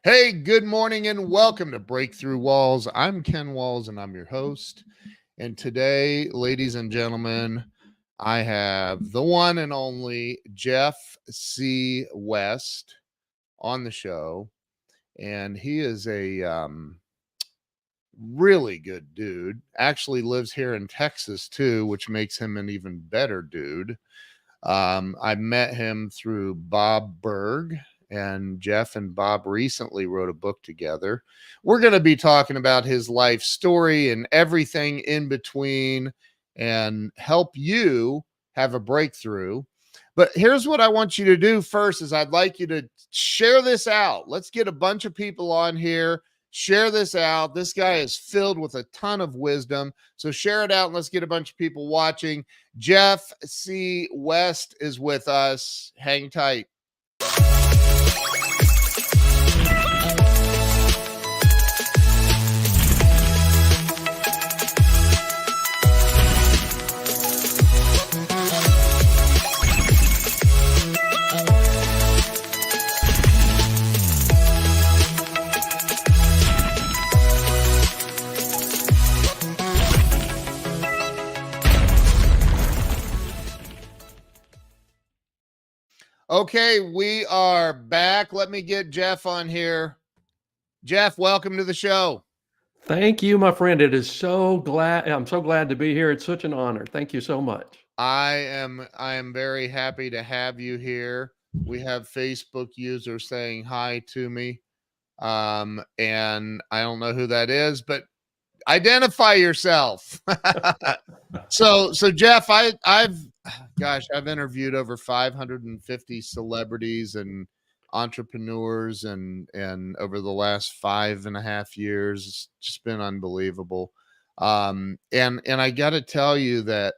Hey, good morning and welcome to Breakthrough Walls. I'm Ken Walls and I'm your host. And today, ladies and gentlemen, I have the one and only Jeff C. West on the show. And he is a really good dude. Actually lives here in Texas too, which makes him an even better dude. I met him through Bob Burg, and Jeff and Bob recently wrote a book together. We're going to be talking about his life story and everything in between and help you have a breakthrough. But here's what I want you to do first is I'd like you to share this out. Let's get a bunch of people on here. Share this out. This guy is filled with a ton of wisdom. So share it out and let's get a bunch of people watching. Jeff C. West is with us. Hang tight. Okay, we are back. Let me get Jeff on here. Jeff, welcome to the show. Thank you, my friend. I'm so glad to be here. It's such an honor. Thank you so much. I am very happy to have you here. We have Facebook users saying hi to me. And I don't know who that is, but identify yourself. So Jeff, I've interviewed over 550 celebrities and entrepreneurs and over the last 5.5 years. It's just been unbelievable. And I got to tell you that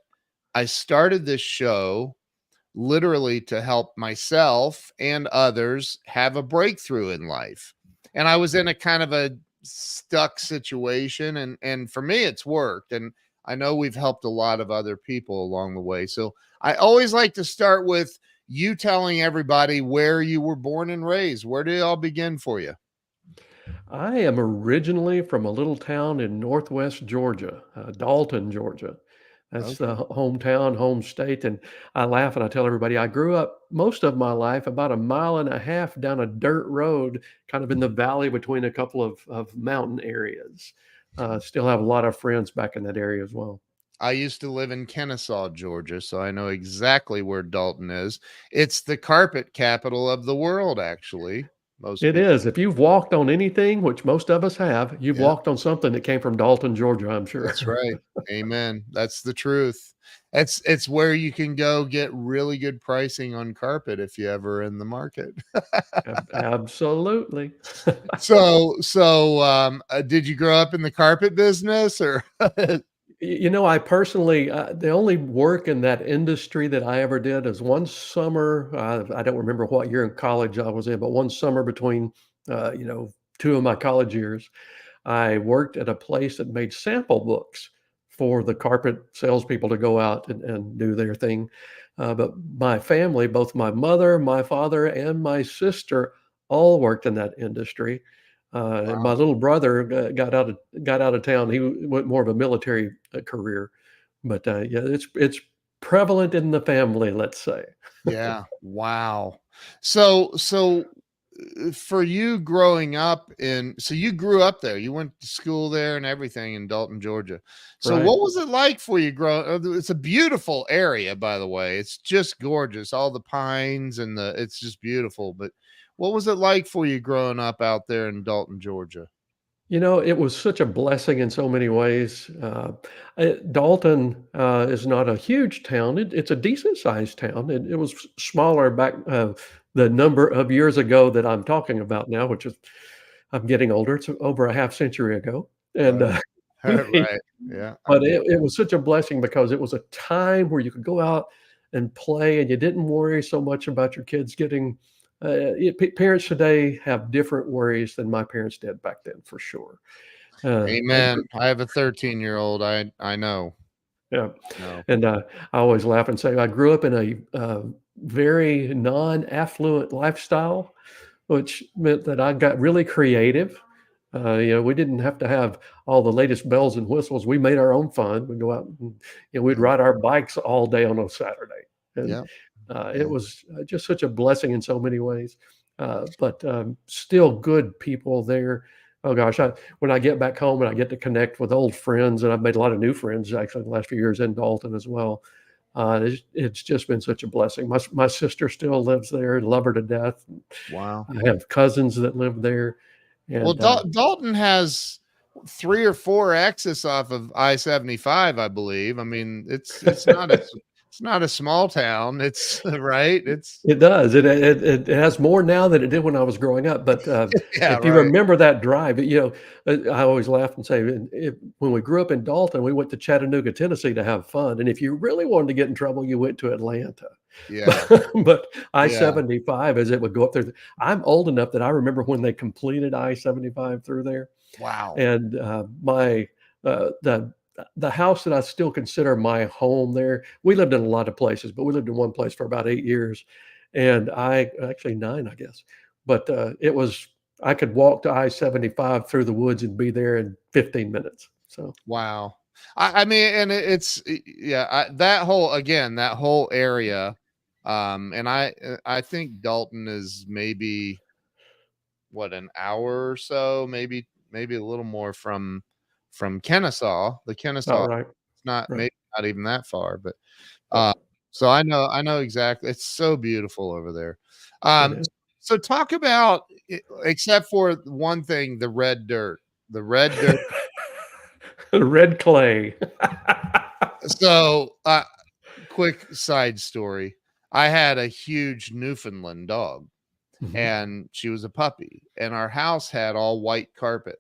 I started this show literally to help myself and others have a breakthrough in life. And I was in a kind of a stuck situation, and for me it's worked, and I know we've helped a lot of other people along the way. So I always like to start with you telling everybody where you were born and raised. Where did it all begin for you? I am originally from a little town in northwest Georgia, Dalton, Georgia. That's Okay. the hometown, home state. And I laugh and I tell everybody I grew up most of my life about 1.5 miles down a dirt road, kind of in the valley between a couple of mountain areas. Still have a lot of friends back in that area as well. I used to live in Kennesaw, Georgia, so I know exactly where Dalton is. It's the carpet capital of the world, actually. Most It people. is. If you've walked on anything, which most of us have, you've Yeah. walked on something that came from Dalton, Georgia, I'm That's sure. right. Amen. That's the truth. It's where you can go get really good pricing on carpet if you ever in the market. Absolutely. Did you grow up in the carpet business or? I personally, the only work in that industry that I ever did is one summer. I don't remember what year in college I was in, but one summer between, two of my college years, I worked at a place that made sample books for the carpet salespeople to go out and do their thing. But my family, both my mother, my father, and my sister, all worked in that industry. And my Wow. little brother got out of town. He went more of a military career, but yeah, it's prevalent in the family, let's say. Yeah. Wow. So for you growing up you grew up there, you went to school there and everything in Dalton, Georgia. So Right. what was it like for you it's a beautiful area, by the way. It's just gorgeous. All the pines and it's just beautiful. But what was it like for you growing up out there in Dalton, Georgia? It was such a blessing in so many ways. Dalton is not a huge town. It's a decent sized town. It was smaller back the number of years ago that I'm talking about now, which is I'm getting older. It's over a half century ago, and Right. Right. Yeah. but it was such a blessing because it was a time where you could go out and play, and you didn't worry so much about your kids getting. Parents today have different worries than my parents did back then, for sure. I Amen. I have a 13-year-old. I know. Yeah, No. and I always laugh and say I grew up in a very non-affluent lifestyle. which meant that I got really creative. We didn't have to have all the latest bells and whistles. We made our own fun. We'd go out and we'd Mhm. ride our bikes all day on a Saturday, and Yeah. it Yeah. was just such a blessing in so many ways. But still, good people there. Oh gosh, when I get back home and I get to connect with old friends, and I've made a lot of new friends actually the last few years in Dalton as well. It's just been such a blessing. My sister still lives there and love her to death. Wow. I have cousins that live there, Well, and Dalton has 3 or 4 exits off of I-75, I believe. I mean, it's not a small town. It's right. It's it does. It has more now than it did when I was growing up. But yeah, if you right. remember that drive, I always laugh and say, when we grew up in Dalton, we went to Chattanooga, Tennessee to have fun. And if you really wanted to get in trouble, you went to Atlanta. Yeah. But Yeah. I-75, as it would go up there, I'm old enough that I remember when they completed I-75 through there. Wow. And my the house that I still consider my home there, we lived in a lot of places, but we lived in one place for about 8 years, and I actually 9, I guess. But it was I could walk to I-75 through the woods and be there in 15 minutes. So Wow. I mean, and yeah, that whole area, and I think Dalton is maybe what, an hour or so, maybe a little more from Kennesaw. The all Kennesaw, right, it's not right, maybe not even that far, but yep, uh, so I know exactly. It's so beautiful over there. it Um, is. so talk about, except for one thing, the red dirt. The red dirt. Red clay. So, quick side story. I had a huge Newfoundland dog, Mhm, and she was a puppy, and our house had all white carpet.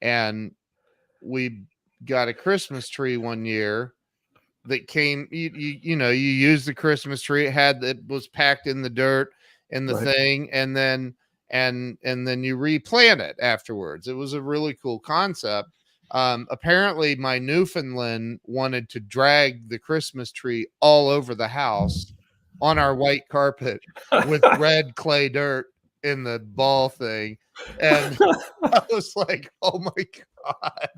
And we got a Christmas tree one year that came, you use the Christmas tree, it was packed in the dirt in the right. thing, and then and then you replant it afterwards. It was a really cool concept. Apparently my Newfoundland wanted to drag the Christmas tree all over the house on our white carpet with red clay dirt in the ball thing, and I was like, oh my god,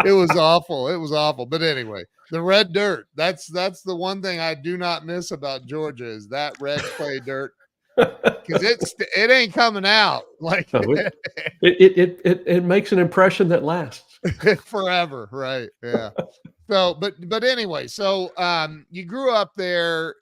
it was awful. It was awful. But anyway, the red dirt. That's the one thing I do not miss about Georgia is that red clay dirt, because it ain't coming out like No, it makes an impression that lasts. forever, right? Yeah. So, but anyway, so you grew up there,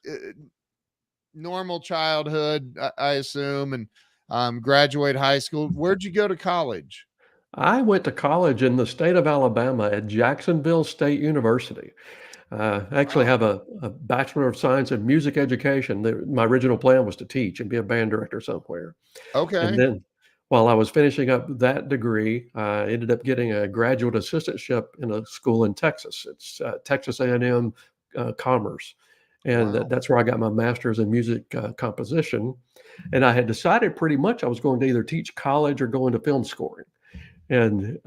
normal childhood, I assume, and graduate high school. Where'd you go to college? I went to college in the state of Alabama at Jacksonville State University. I actually Wow. have a Bachelor of Science in Music Education. My original plan was to teach and be a band director somewhere. And Okay. then while I was finishing up that degree, I ended up getting a graduate assistantship in a school in Texas. It's Texas A&M Commerce. And Wow. that's where I got my master's in music composition. And I had decided pretty much I was going to either teach college or go into film scoring. And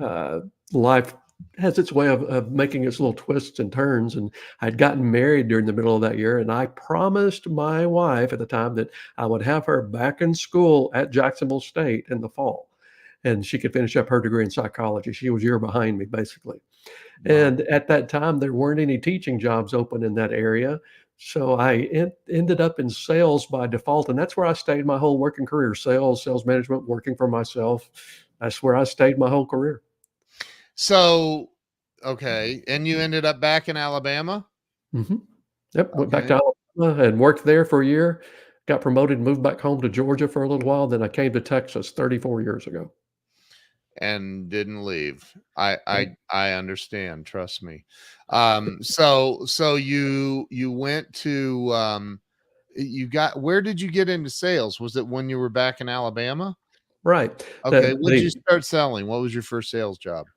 life has its way of making its little twists and turns. And I'd gotten married during the middle of that year, and I promised my wife at the time that I would have her back in school at Jacksonville State in the fall, and she could finish up her degree in psychology. She was a year behind me, basically. Wow. And at that time, there weren't any teaching jobs open in that area. So ended up in sales by default. And that's where I stayed my whole working career: sales management, working for myself. That's where I stayed my whole career. So, okay, and you ended up back in Alabama? hmm Yep. Went back Okay, to Alabama and worked there for a year, got promoted, moved back home to Georgia for a little while. Then I came to Texas 34 years ago. and didn't leave. I Yep. I I understand, trust me. So you went to, you got where did you get into sales? Was it when you were back in Alabama? Right. Okay, The, what did you the start selling? What was your first sales job?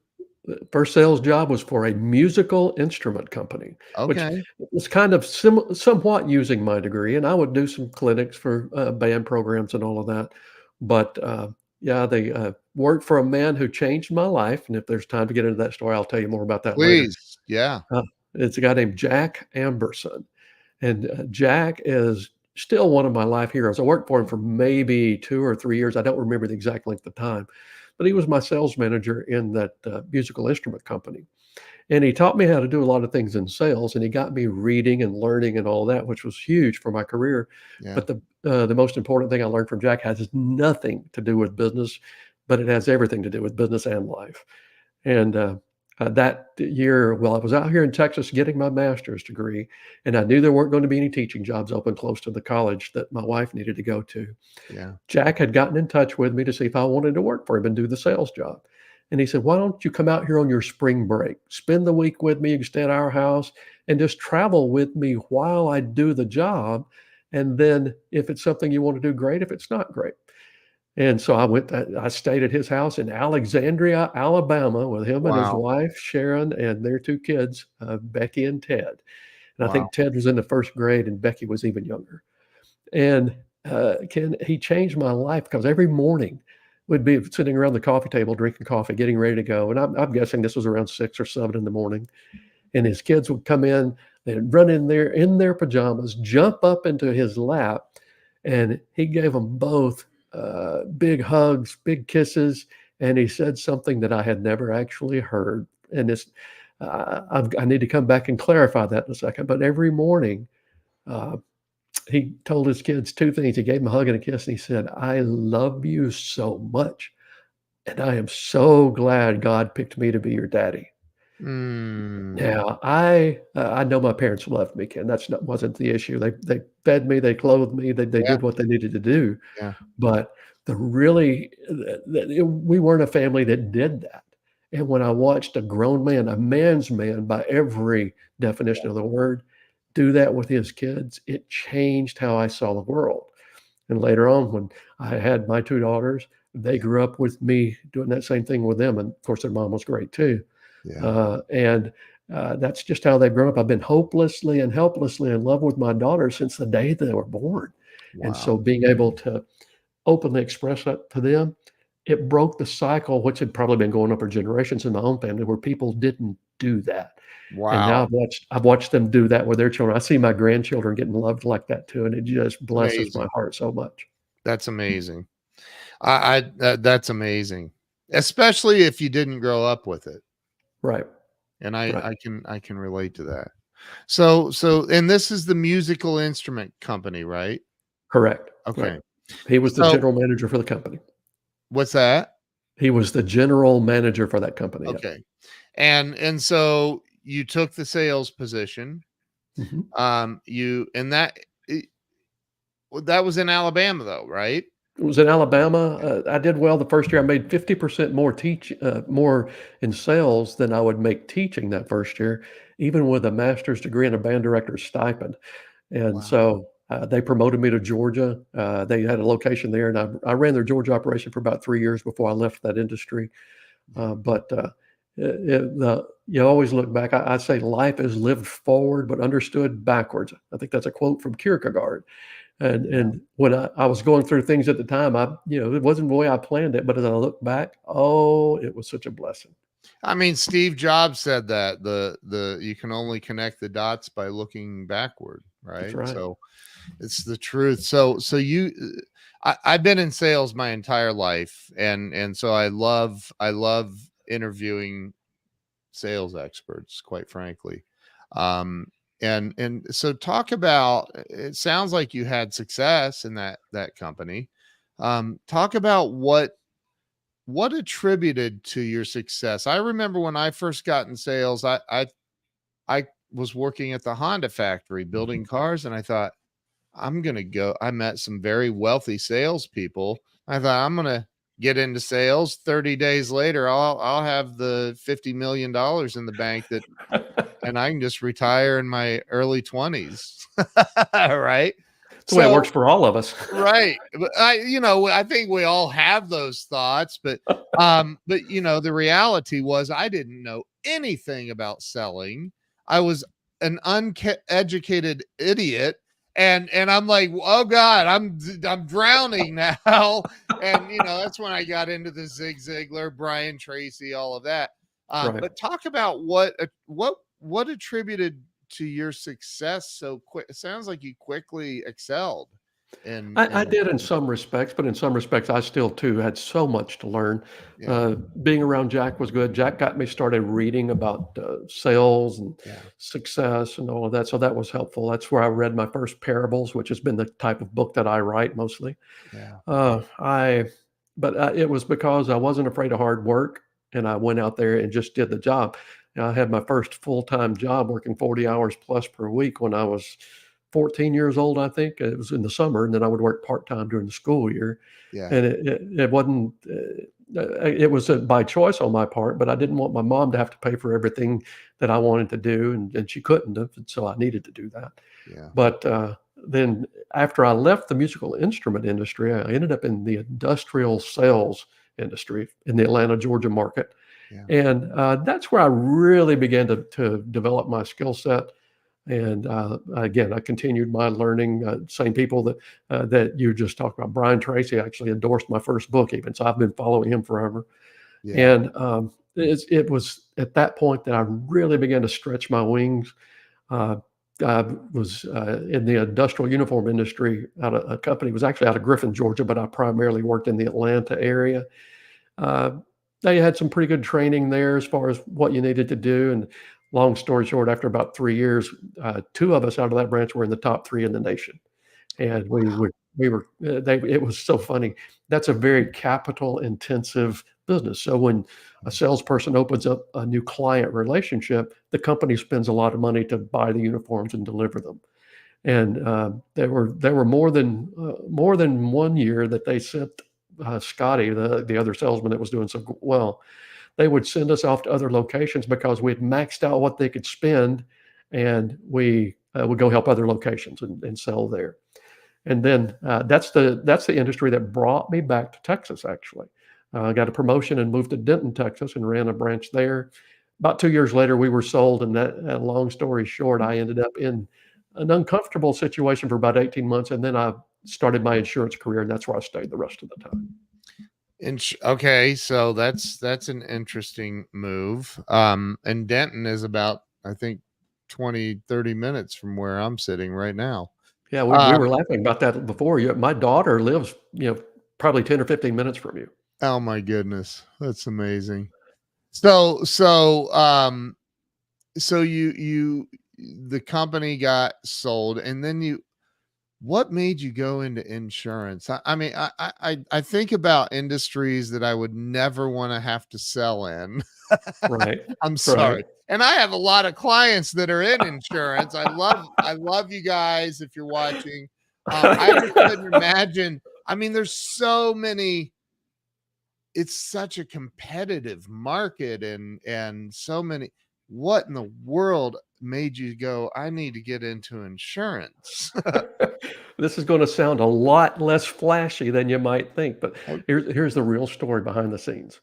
The first sales job was for a musical instrument company, which Okay, was kind of somewhat using my degree, and I would do some clinics for band programs and all of that. But yeah, they worked for a man who changed my life. And if there's time to get into that story, I'll tell you more about that later. please. Yeah. It's a guy named Jack Amberson, and Jack is still one of my life heroes. I worked for him for maybe 2 or 3 years. I don't remember the exact length of time, but he was my sales manager in that musical instrument company. And he taught me how to do a lot of things in sales, and he got me reading and learning and all that, which was huge for my career. Yeah. But the most important thing I learned from Jack has nothing to do with business, but it has everything to do with business and life. And that year, well, I was out here in Texas getting my master's degree, and I knew there weren't going to be any teaching jobs open close to the college that my wife needed to go to. Yeah. Jack had gotten in touch with me to see if I wanted to work for him and do the sales job. And he said, "Why don't you come out here on your spring break? Spend the week with me. You can stay at our house and just travel with me while I do the job. And then if it's something you want to do, great. If it's not, great." And so I stayed at his house in Alexandria, Alabama, with him and his Wow. wife, Sharon, and their 2 kids, Becky and Ted. And I Wow. think Ted was in the 1st grade and Becky was even younger. And Ken, he changed my life because every morning we'd be sitting around the coffee table, drinking coffee, getting ready to go. And I'm guessing this was around 6 or 7 in the morning. And his kids would come in, they'd run in there in their pajamas, jump up into his lap, and he gave them both big hugs, big kisses. And he said something that I had never actually heard. And I need to come back and clarify that in a second. But every morning, uh, he told his kids 2 things. He gave them a hug and a kiss, and he said, "I love you so much, and I am so glad God picked me to be your daddy." Mm. Now, I know my parents loved me, Ken. Wasn't the issue. They fed me, they clothed me, they Yeah. did what they needed to do. Yeah. But we weren't a family that did that. And when I watched a grown man, a man's man by every definition of the word, do that with his kids, it changed how I saw the world. And later on, when I had my 2 daughters, they grew up with me doing that same thing with them. And of course, their mom was great too. Yeah. And that's just how they've grown up. I've been hopelessly and helplessly in love with my daughters since the day they were born. And Wow. so being able to openly express that to them, it broke the cycle, which had probably been going on for generations in my own family, where people didn't do that. And now Wow. I've watched them do that with their children. I see my grandchildren getting loved like that too, and it just blesses my Amazing. heart so much. That's amazing. That's amazing, especially if you didn't grow up with it. Right, And right. I can relate to that. So, and this is the musical instrument company, right? Correct, right. Okay. He was the So general manager for the company. what's that? He was the general manager for that company, yeah. Okay. And so you took the sales position. Mhm. You and that well, that was in Alabama though, right? It was in Alabama. I did well the first year. I made 50% more in sales than I would make teaching that first year, even with a master's degree and a band director's stipend. And Wow. so they promoted me to Georgia. They had a location there, and I ran their Georgia operation for about 3 years before I left that industry. But you always look back. I say life is lived forward, but understood backwards. I think that's a quote from Kierkegaard. And when I was going through things at the time, it wasn't the way I planned it, but as I look back, oh, it was such a blessing. I mean, Steve Jobs said that the you can only connect the dots by looking backward, That's right? right. So it's the truth. So I've been in sales my entire life, and so I love interviewing sales experts, quite frankly. Um, and so talk about. It sounds like you had success in that company. Talk about what attributed to your success. I remember when I first got in sales, I was working at the Honda factory building cars, and I thought, I'm gonna go. I met some very wealthy salespeople. I thought I'm gonna get into sales. 30 days later, I'll have the $50 million in the bank and I can just retire in my early 20s. Right. It's the way it works So for all of us. right. But I think we all have those thoughts, but the reality was I didn't know anything about selling. I was an uneducated idiot. And I'm like, oh God, I'm drowning now. And that's when I got into the Zig Ziglar, Brian Tracy, all of that. Right. But talk about what attributed to your success so quick? It sounds like you quickly excelled I in did in some respects, but in some respects, I still too had so much to learn. yeah, Being around Jack was good. Jack got me started reading about sales and yeah, success and all of that, so that was helpful. That's where I read my first parables, which has been the type of book that I write mostly. yeah, I, but it was because I wasn't afraid of hard work, and I went out there and just did the job. I had my first full-time job working 40 hours plus per week when I was 14 years old, I think. It was in the summer, and then I would work part-time during the school year. yeah, And it wasn't, it was by choice on my part, but I didn't want my mom to have to pay for everything that I wanted to do, and she couldn't have, and so I needed to do that. yeah, But then after I left the musical instrument industry, I ended up in the industrial sales industry in the Atlanta, Georgia market. yeah, And that's where I really began to develop my skill set. And again, I continued my learning. Same people that you just talked about. Brian Tracy actually endorsed my first book, even so. I've been following him forever. yeah. And it was at that point that I really began to stretch my wings. Uh, I was in the industrial uniform industry out of a company. It was actually out of Griffin, Georgia, but I primarily worked in the Atlanta area. Uh, they had some pretty good training there as far as what you needed to do. And long story short, after about 3 years, two of us out of that branch were in the top three in the nation. And it was so funny. That's a very capital intensive business. So when a salesperson opens up a new client relationship, the company spends a lot of money to buy the uniforms and deliver them. And there were more than 1 year that they sent Scotty, the other salesman that was doing so well. They would send us off to other locations because we had maxed out what they could spend, and we would go help other locations and sell there. And then that's the industry that brought me back to Texas. Actually, I got a promotion and moved to Denton, Texas, and ran a branch there. About 2 years later, we were sold. And that, long story short, I ended up in an uncomfortable situation for about 18 months, and then I started my insurance career, and that's where I stayed the rest of the time. Okay, so that's an interesting move. And Denton is about, I think, 20-30 minutes from where I'm sitting right now. Yeah, we were laughing about that before. My daughter lives, probably 10 or 15 minutes from you. Oh my goodness, that's amazing. So the company got sold, and then what made you go into insurance? I mean, I think about industries that I would never want to have to sell in. Right. I'm Right. sorry. And I have a lot of clients that are in insurance. I love you guys if you're watching. I just couldn't imagine. I mean, there's so many. It's such a competitive market, and so many. What in the world made you go, I need to get into insurance? This is going to sound a lot less flashy than you might think, but Oh, here's the real story behind the scenes.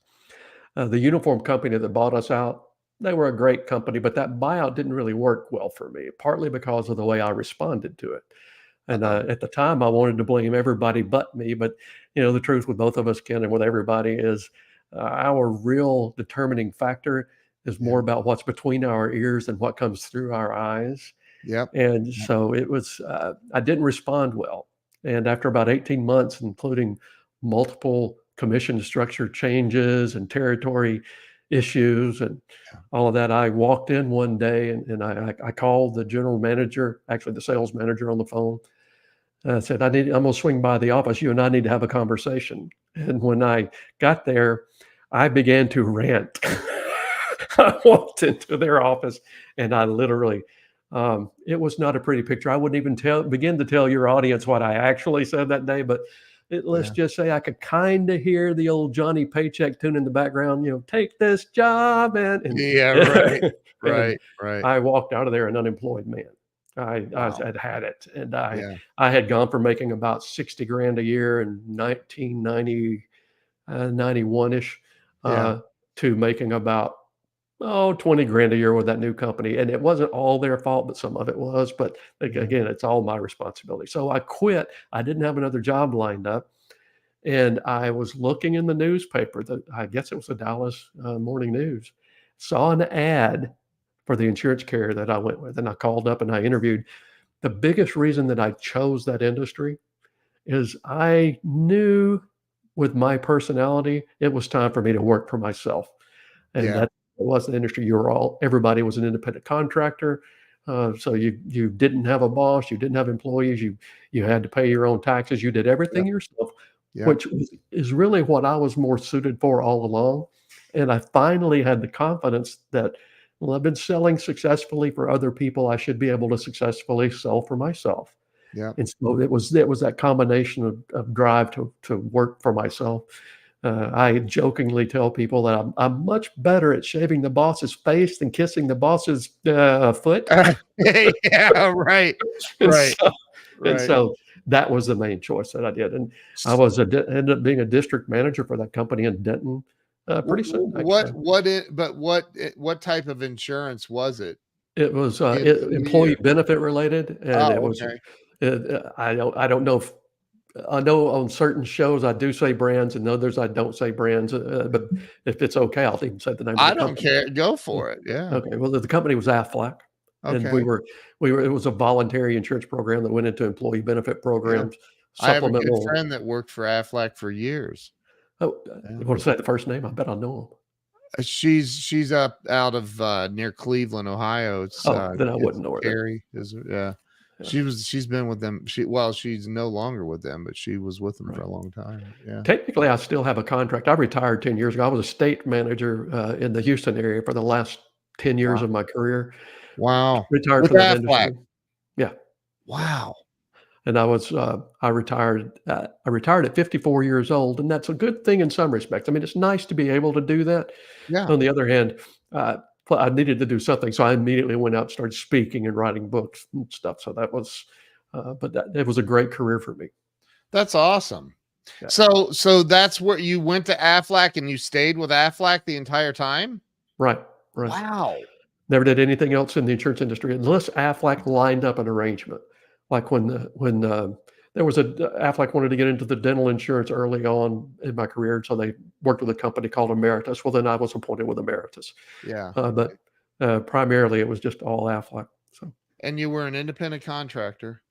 The uniform company that bought us out, they were a great company, but that buyout didn't really work well for me, partly because of the way I responded to it. And at the time, I wanted to blame everybody but me. But the truth with both of us, Ken, and with everybody is our real determining factor is yeah. more about what's between our ears than what comes through our eyes. Yep. And so it was, I didn't respond well. And after about 18 months, including multiple commission structure changes and territory issues and Yeah. all of that, I walked in one day and I called the general manager, actually the sales manager, on the phone. I said, I'm going to swing by the office. You and I need to have a conversation. And when I got there, I began to rant. I walked into their office and I literally, it was not a pretty picture. I wouldn't even begin to tell your audience what I actually said that day, but let's Yeah. just say I could kind of hear the old Johnny Paycheck tune in the background, take this job. Yeah. Right. And Right. I walked out of there an unemployed man. I Wow. had it. And Yeah. I had gone from making about 60 grand a year in 1990, 91-ish, Yeah. to making about 20 grand a year with that new company. And it wasn't all their fault, but some of it was. But again, it's all my responsibility. So I quit. I didn't have another job lined up. And I was looking in the newspaper, I guess it was the Dallas Morning News, saw an ad for the insurance carrier that I went with. And I called up and I interviewed. The biggest reason that I chose that industry is I knew with my personality, it was time for me to work for myself. And Yeah. that was the industry everybody was an independent contractor. So you didn't have a boss, you didn't have employees, you had to pay your own taxes, you did everything Yep. yourself, Yep. which is really what I was more suited for all along. And I finally had the confidence that, well, I've been selling successfully for other people. I should be able to successfully sell for myself. Yep. And so it was that combination of drive to work for myself. I jokingly tell people that I'm much better at shaving the boss's face than kissing the boss's foot. Yeah, right. And Right. so, and Right. so that was the main choice that I did. And I ended up being a district manager for that company in Denton pretty soon, actually. What type of insurance was it? It was P&C employee or benefit related, and it oh, was. okay. I don't know if I know on certain shows I do say brands and others I don't say brands, but if it's okay, I'll even say the name of I the don't company. care. Go Yeah. for it. Yeah. Okay. Well, the company was Aflac, and Okay. it was a voluntary insurance program that went into employee benefit Yeah. programs, I have a good supplemental. friend that worked for Aflac for years. Oh, Yeah. you want to say the first name? I bet I know She's up out of near Cleveland, Ohio. him. Oh, then I It's wouldn't know her then. Carrie is yeah. Yeah. She's been with them. She's no longer with them, but she was with them for Right. a long time. Yeah. Technically, I still have a contract. I retired 10 years ago. I was a state manager in the Houston area for the last 10 years Wow. of my career. Wow. Retired With from that Aflac. industry. Yeah. Wow. And I retired at 54 years old, and that's a good thing in some respects. I mean, it's nice to be able to do that. Yeah. On the other hand, I needed to do something, so I immediately went out and started speaking and writing books and stuff. So that was, it was a great career for me. That's awesome. Yeah. So that's where you went to Aflac and you stayed with Aflac the entire time? Right. Wow. Never did anything else in the insurance industry unless Aflac lined up an arrangement. Like when there was Aflac wanted to get into the dental insurance early on in my career, and so they worked with a company called Emeritus. Well, then I was appointed with Emeritus. Yeah. But primarily it was just all Aflac. So. And you were an independent contractor.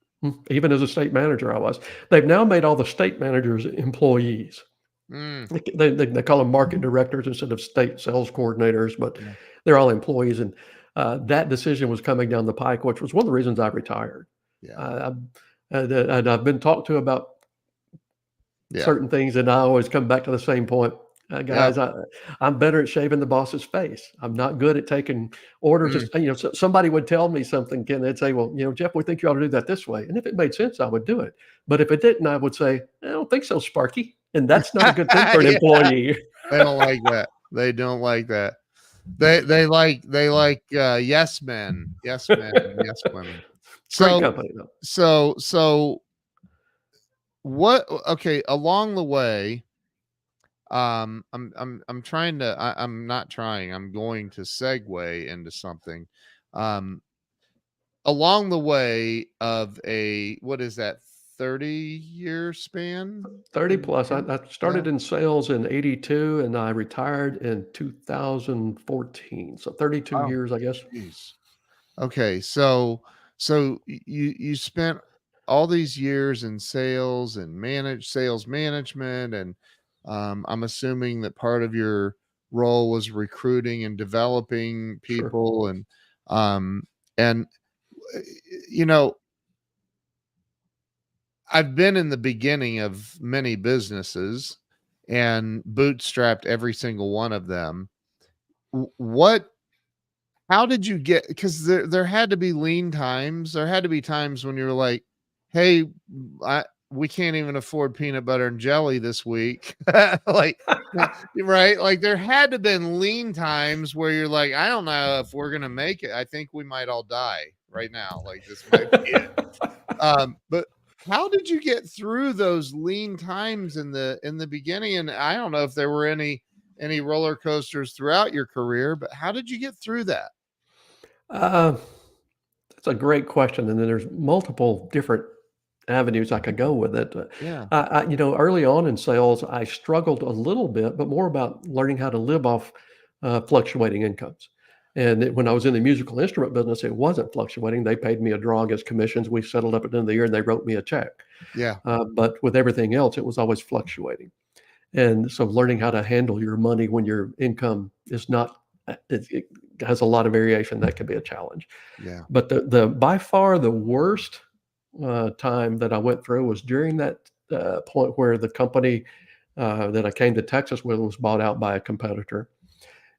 Even as a state manager, I was. They've now made all the state managers employees. They call them market directors instead of state sales coordinators, but they're all employees. And that decision was coming down the pike, which was one of the reasons I retired. Yeah. And I've been talked to about certain things, and I always come back to the same point. Guys, I'm better at shaving the boss's face. I'm not good at taking orders. Somebody would tell me something, Ken, they'd say, well, Jeff, we think you ought to do that this way. And if it made sense, I would do it. But if it didn't, I would say, I don't think so, Sparky. And that's not a good thing for an employee. They don't like that. They don't like that. They like yes men, yes women. Great company, though. So what? Okay, along the way, I'm trying to. I'm not trying. I'm going to segue into something. Along the way of what is that? 30-year span? 30 plus. I started in sales in 82 and I retired in 2014. So 32 years, I guess. Geez. Okay. So you spent all these years in sales and sales management. And I'm assuming that part of your role was recruiting and developing people. Sure. And I've been in the beginning of many businesses and bootstrapped every single one of them. How did you get, because there had to be lean times. There had to be times when you're like, hey, we can't even afford peanut butter and jelly this week. Like, right. Like there had to have been lean times where you're like, I don't know if we're going to make it. I think we might all die right now. Like this might be it. But how did you get through those lean times in the beginning? And I don't know if there were any roller coasters throughout your career, but how did you get through that? That's a great question. And then there's multiple different avenues I could go with it. Early on in sales, I struggled a little bit, but more about learning how to live off fluctuating incomes. And when I was in the musical instrument business, it wasn't fluctuating. They paid me a draw against commissions. We settled up at the end of the year and they wrote me a check. Yeah. But with everything else, it was always fluctuating. And so learning how to handle your money when your income is not, it has a lot of variation, that can be a challenge. Yeah. But the by far the worst time that I went through was during that point where the company that I came to Texas with was bought out by a competitor.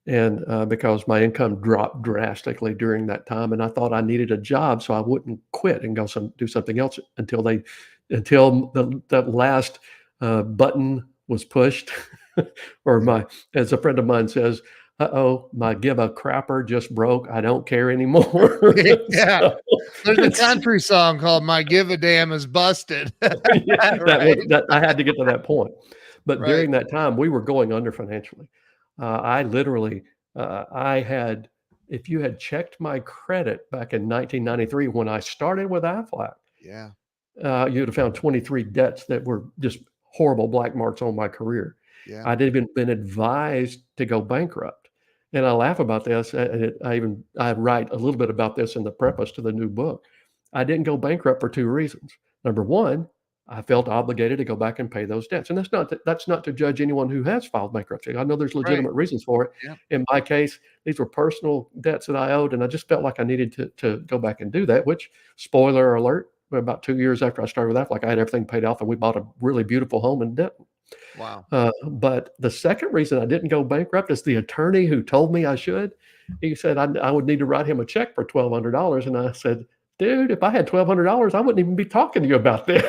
And because my income dropped drastically during that time, and I thought I needed a job so I wouldn't quit and go do something else until that last button was pushed, or as a friend of mine says, "Uh-oh, my give a crapper just broke. I don't care anymore." Yeah. So, there's a country song called "My Give a Damn Is Busted." That I had to get to that point. But Right. during that time, we were going under financially. I literally, I had, if you had checked my credit back in 1993 when I started with Aflac, Yeah. you'd have found 23 debts that were just horrible black marks on my career. Yeah. I'd even been advised to go bankrupt. And I laugh about this. I write a little bit about this in the preface to the new book. I didn't go bankrupt for two reasons. Number one, I felt obligated to go back and pay those debts. And that's not to judge anyone who has filed bankruptcy. I know there's legitimate reasons for it. Yeah. In my case, these were personal debts that I owed, and I just felt like I needed to go back and do that, which, spoiler alert, about 2 years after I started with Aflac, I had everything paid off, and we bought a really beautiful home in Denton. Wow. But the second reason I didn't go bankrupt is the attorney who told me I should. He said I would need to write him a check for $1,200, and I said, "Dude, if I had $1,200, I wouldn't even be talking to you about this."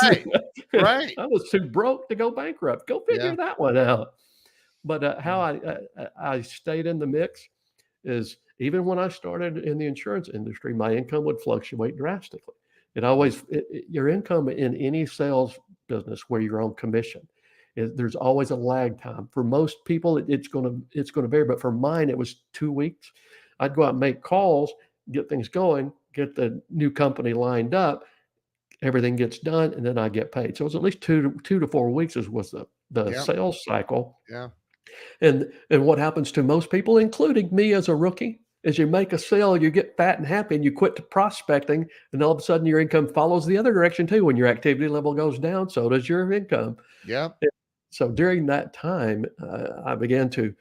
Right. Right. I was too broke to go bankrupt. Go figure that one out. But how I stayed in the mix is, even when I started in the insurance industry, my income would fluctuate drastically. Your income in any sales business where you're on commission, there's always a lag time. For most people, it's going to vary, but for mine, it was 2 weeks. I'd go out and make calls, get things going, get the new company lined up, everything gets done, and then I get paid. So it was at least 2 to 4 weeks was the sales cycle. Yeah. And what happens to most people, including me as a rookie, is you make a sale, you get fat and happy, and you quit to prospecting, and all of a sudden your income follows the other direction too. When your activity level goes down, so does your income. Yeah. So during that time, I began to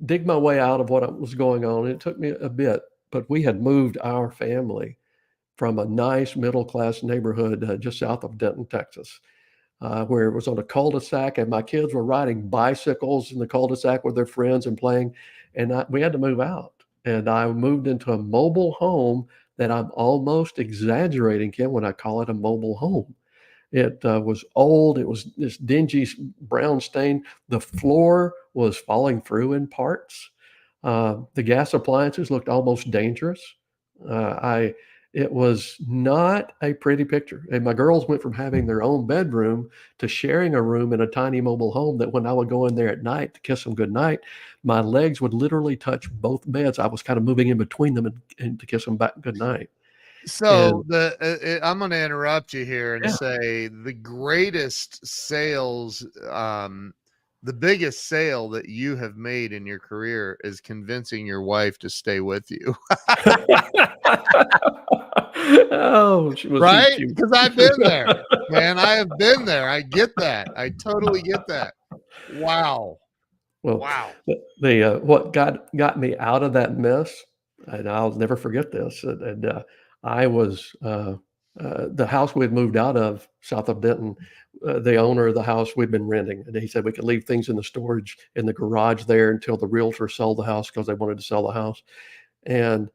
dig my way out of what was going on. It took me a bit, but we had moved our family from a nice middle-class neighborhood just south of Denton, Texas, where it was on a cul-de-sac, and my kids were riding bicycles in the cul-de-sac with their friends and playing, and we had to move out. And I moved into a mobile home that I'm almost exaggerating, Ken, when I call it a mobile home. It was old. It was this dingy brown stain. The floor was falling through in parts. The gas appliances looked almost dangerous. It was not a pretty picture. And my girls went from having their own bedroom to sharing a room in a tiny mobile home that when I would go in there at night to kiss them goodnight, my legs would literally touch both beds. I was kind of moving in between them and to kiss them back goodnight. So I'm going to interrupt you here and say the greatest sales, the biggest sale that you have made in your career is convincing your wife to stay with you. Oh, right? Because I've been there, man. I have been there. I get that. I totally get that. Wow. Well, wow. What got me out of that mess, and I'll never forget this. I was the house we had moved out of south of Denton. The owner of the house we'd been renting, and he said we could leave things in the storage in the garage there until the realtor sold the house because they wanted to sell the house, and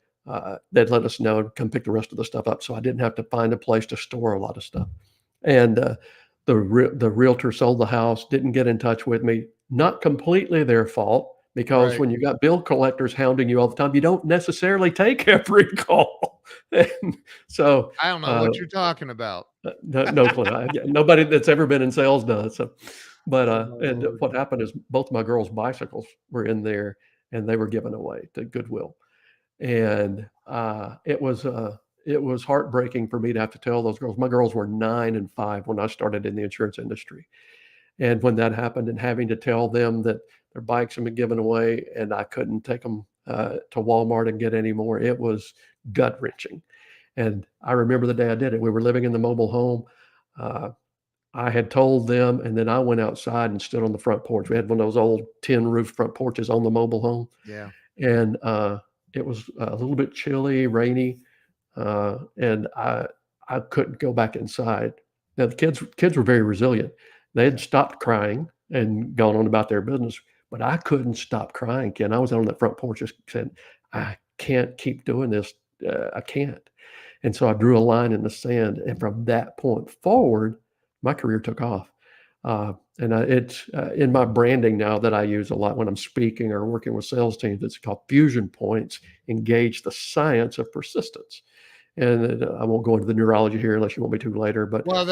they'd let us know and come pick the rest of the stuff up, so I didn't have to find a place to store a lot of stuff. And the realtor sold the house, didn't get in touch with me. Not completely their fault, because when you got bill collectors hounding you all the time, you don't necessarily take every call. And so I don't know what you're talking about. No clue. Nobody that's ever been in sales does. So, but and what happened is both my girls' bicycles were in there, and they were given away to Goodwill. And it was heartbreaking for me to have to tell those girls. My girls were 9 and 5 when I started in the insurance industry. And when that happened, and having to tell them that their bikes had been given away and I couldn't take them to Walmart and get any more. It was gut wrenching. And I remember the day I did it. We were living in the mobile home. Uh, I had told them, and then I went outside and stood on the front porch. We had one of those old tin roof front porches on the mobile home, Yeah. and it was a little bit chilly, rainy, and I couldn't go back inside. Now the kids were very resilient. They had stopped crying and gone on about their business, but I couldn't stop crying, Ken. I was on that front porch just saying, I can't keep doing this. I can't. And so I drew a line in the sand, and from that point forward, my career took off. It's in my branding now that I use a lot when I'm speaking or working with sales teams. It's called Fusion Points, engage the science of persistence. And I won't go into the neurology here unless you want me to later. But Well,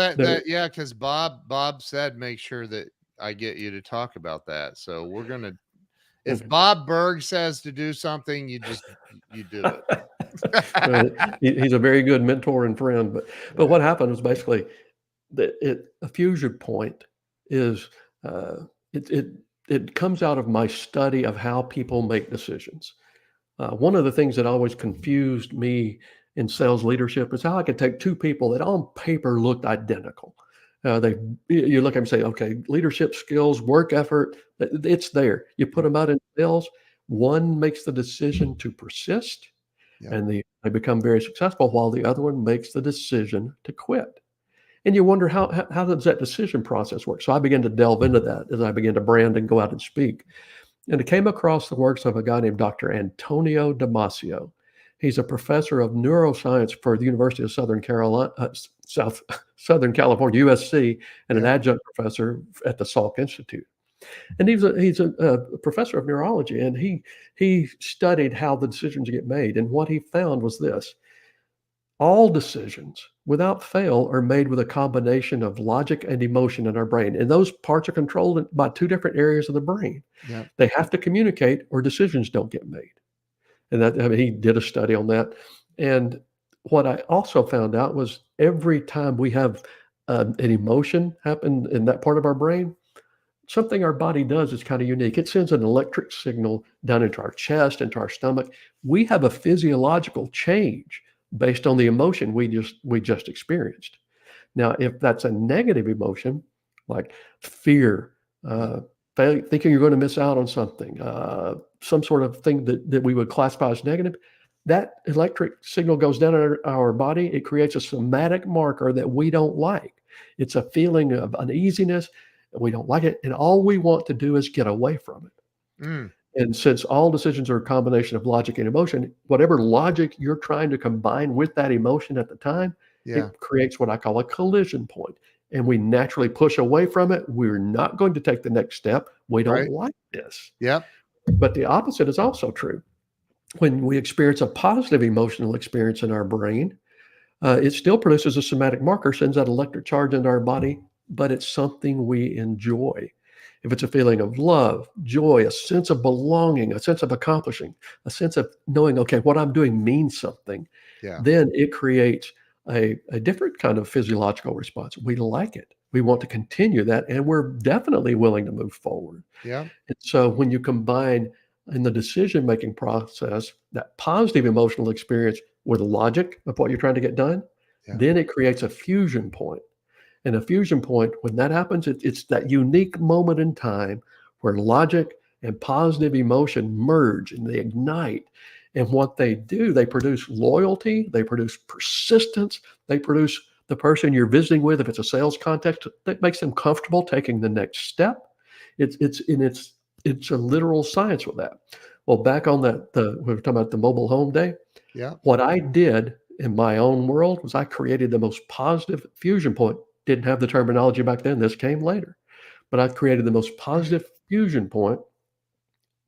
yeah, because Bob said make sure that I get you to talk about that. So we're gonna, if Bob Burg says to do something, you do it. He's a very good mentor and friend. But what happened was basically that a fusion point is it comes out of my study of how people make decisions. One of the things that always confused me in sales leadership is how I could take two people that on paper looked identical. You look at them and say, okay, leadership skills, work effort, it's there. You put them out in sales. One makes the decision to persist, and they become very successful, while the other one makes the decision to quit. And you wonder how does that decision process work? So I began to delve into that as I began to brand and go out and speak. And I came across the works of a guy named Dr. Antonio Damasio. He's a professor of neuroscience for the University of Southern California, USC, and an adjunct professor at the Salk Institute. And he's a professor of neurology, and he studied how the decisions get made. And what he found was this: all decisions, without fail, are made with a combination of logic and emotion in our brain. And those parts are controlled by two different areas of the brain. Yeah. They have to communicate or decisions don't get made. And he did a study on that. And what I also found out was every time we have an emotion happen in that part of our brain, something our body does is kind of unique. It sends an electric signal down into our chest, into our stomach. We have a physiological change based on the emotion we just experienced. Now, if that's a negative emotion, like fear, thinking you're going to miss out on something, some sort of thing that we would classify as negative, that electric signal goes down in our body. It creates a somatic marker that we don't like. It's a feeling of uneasiness. We don't like it. And all we want to do is get away from it. Mm. And since all decisions are a combination of logic and emotion, whatever logic you're trying to combine with that emotion at the time, it creates what I call a collision point. And we naturally push away from it. We're not going to take the next step. We don't like this. Yep. But the opposite is also true. When we experience a positive emotional experience in our brain, it still produces a somatic marker, sends that electric charge into our body, but it's something we enjoy. If it's a feeling of love, joy, a sense of belonging, a sense of accomplishing, a sense of knowing, okay, what I'm doing means something, then it creates a different kind of physiological response. We like it. We want to continue that, and we're definitely willing to move forward. Yeah. And so when you combine in the decision-making process that positive emotional experience with logic of what you're trying to get done, then it creates a fusion point. And a fusion point, when that happens, it's that unique moment in time where logic and positive emotion merge and they ignite. And what they do, they produce loyalty, they produce persistence, they produce the person you're visiting with, if it's a sales context, that makes them comfortable taking the next step. It's a literal science with that. Well, back on that, we were talking about the mobile home day. Yeah. What I did in my own world was I created the most positive fusion point. Didn't have the terminology back then. This came later. But I created the most positive fusion point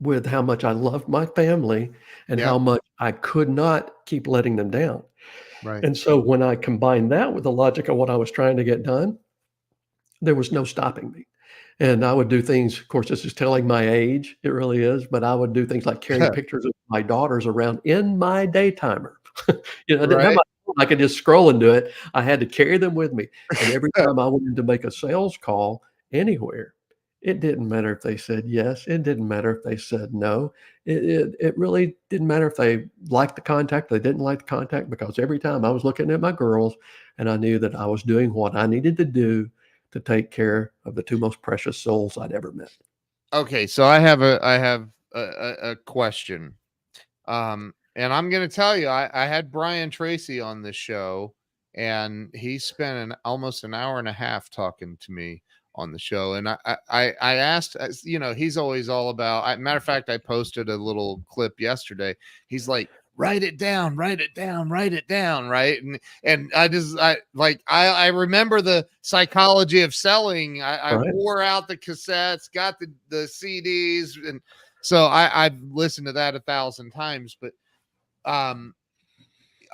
with how much I loved my family and how much I could not keep letting them down. Right. And so when I combined that with the logic of what I was trying to get done, there was no stopping me. And I would do things, of course, this is telling my age, it really is, but I would do things like carrying pictures of my daughters around in my daytimer. I didn't have my phone. I could just scroll into it. I had to carry them with me. And every time I wanted to make a sales call anywhere, It didn't matter if they said yes. It didn't matter if they said no. It really didn't matter if they liked the contact, they didn't like the contact, because every time I was looking at my girls and I knew that I was doing what I needed to do to take care of the two most precious souls I'd ever met. Okay, so I have a question. And I'm going to tell you, I had Brian Tracy on this show, and he spent almost an hour and a half talking to me on the show. And I asked, he's always all about, matter of fact, I posted a little clip yesterday. He's like, write it down, write it down, write it down. Right. And I remember the psychology of selling. I Right. wore out the cassettes, got the CDs. And so I've listened to that 1,000 times, but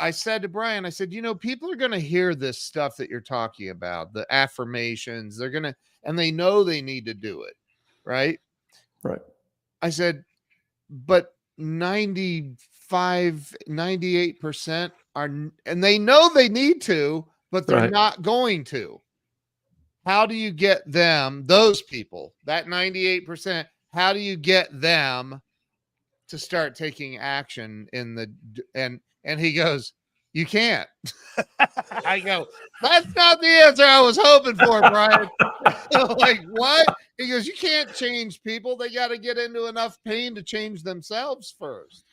I said to Brian, I said, people are going to hear this stuff that you're talking about, the affirmations, and they know they need to do it. Right. Right. I said, but 98% are, and they know they need to, but they're not going to. How do you get them, those people, that 98%, how do you get them to start taking action and he goes, you can't. I go, that's not the answer I was hoping for, Brian. Like, what? He goes, you can't change people. They got to get into enough pain to change themselves first.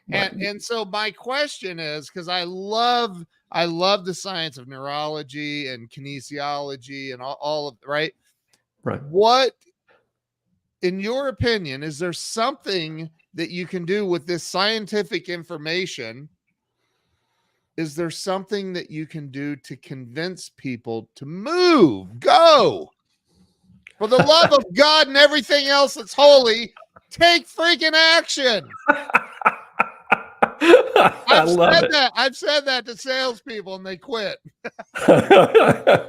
Right. And so my question is, because I love the science of neurology and kinesiology and all of, right? What, in your opinion, is there something that you can do with this scientific information? Is there something that you can do to convince people to move, go? For the love of God and everything else that's holy, take freaking action. I've said that to salespeople and they quit. Well,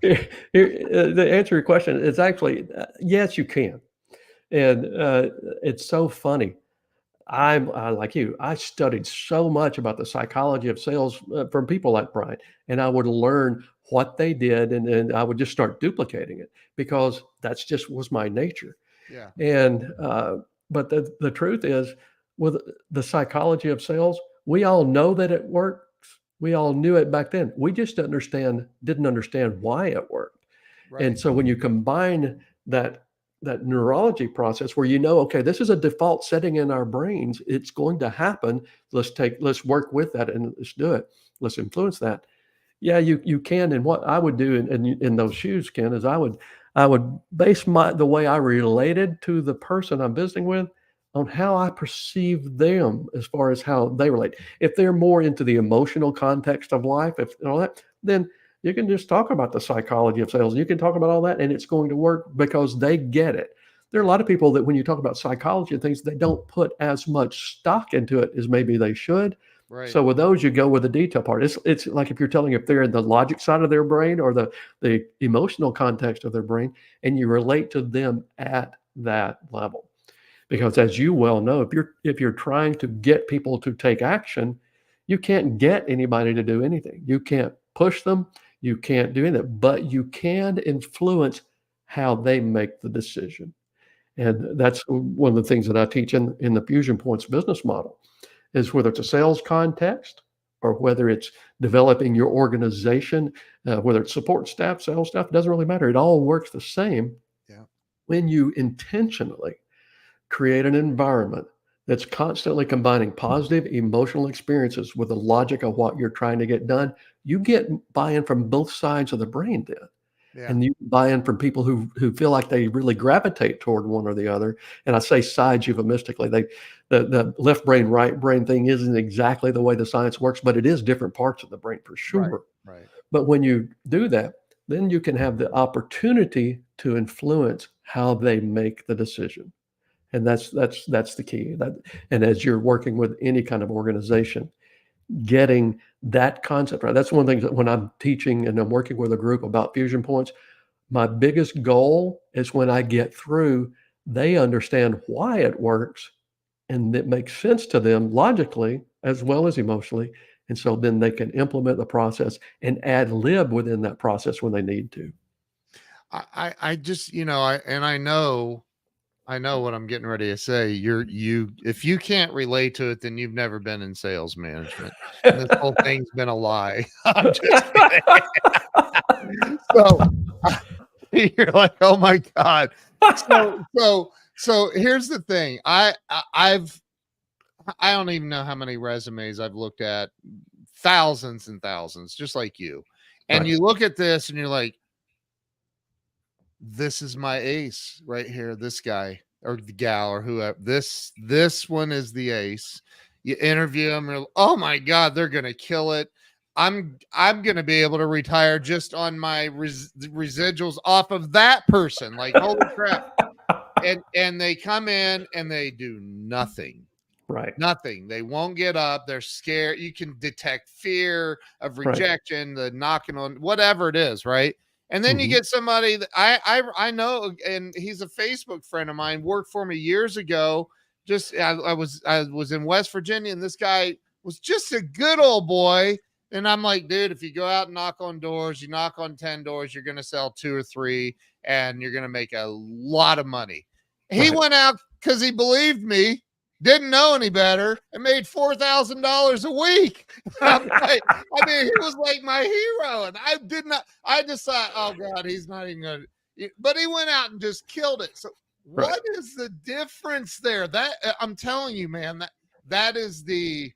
the answer to your question is actually, yes, you can. And it's so funny. I'm like you. I studied so much about the psychology of sales from people like Brian, and I would learn what they did, and then I would just start duplicating it because that's just was my nature. Yeah. And but the truth is, with the psychology of sales, we all know that it works. We all knew it back then. We just didn't understand why it worked. Right. And so when you combine that neurology process where okay, this is a default setting in our brains, it's going to happen. Let's work with that and let's do it. Let's influence that. Yeah, you can. And what I would do in those shoes, Ken, is I would base the way I related to the person I'm visiting with on how I perceive them as far as how they relate. If they're more into the emotional context of life, if all that, then you can just talk about the psychology of sales. You can talk about all that, and it's going to work because they get it. There are a lot of people that when you talk about psychology and things, they don't put as much stock into it as maybe they should. Right. So with those, you go with the detail part. It's like if they're in the logic side of their brain or the emotional context of their brain, and you relate to them at that level. Because as you well know, if you're trying to get people to take action, you can't get anybody to do anything. You can't push them. You can't do anything, but you can influence how they make the decision. And that's one of the things that I teach in the Fusion Points business model, is whether it's a sales context or whether it's developing your organization, whether it's support staff, sales staff, doesn't really matter. It all works the same. Yeah. When you intentionally create an environment that's constantly combining positive emotional experiences with the logic of what you're trying to get done, you get buy-in from both sides of the brain then. Yeah. And you buy in from people who feel like they really gravitate toward one or the other. And I say sides euphemistically. The left brain, right brain thing isn't exactly the way the science works, but it is different parts of the brain for sure. Right. But when you do that, then you can have the opportunity to influence how they make the decision. And that's the key. And as you're working with any kind of organization, getting that concept right. That's one of the things that when I'm teaching and I'm working with a group about fusion points, my biggest goal is when I get through, they understand why it works and it makes sense to them logically as well as emotionally. And so then they can implement the process and ad lib within that process when they need to. I just, I know what I'm getting ready to say. If you can't relate to it, then you've never been in sales management. And this whole thing's been a lie. I'm just kidding. So you're like, oh my God. So here's the thing. I don't even know how many resumes I've looked at, thousands and thousands, just like you. And Right. you look at this and you're like, this is my ace right here. This guy or the gal or whoever. This one is the ace. You interview them. You're, oh my God, they're gonna kill it. I'm gonna be able to retire just on my residuals off of that person. Like, holy crap. And they come in and they do nothing. Right. Nothing. They won't get up. They're scared. You can detect fear of Right. rejection, the knocking on whatever it is, right? And then you Mhm. get somebody that I know, and he's a Facebook friend of mine, worked for me years ago. Just I was in West Virginia, and this guy was just a good old boy. And I'm like, dude, if you go out and knock on doors, you knock on 10 doors, you're gonna sell 2 or 3, and you're gonna make a lot of money. He Right. went out because he believed me, didn't know any better, and made $4,000 a week. I'm like, I mean, he was like my hero, and I just thought, oh God, he's not even gonna, but he went out and just killed it. So Right. what is the difference there? That I'm telling you, man, that is the,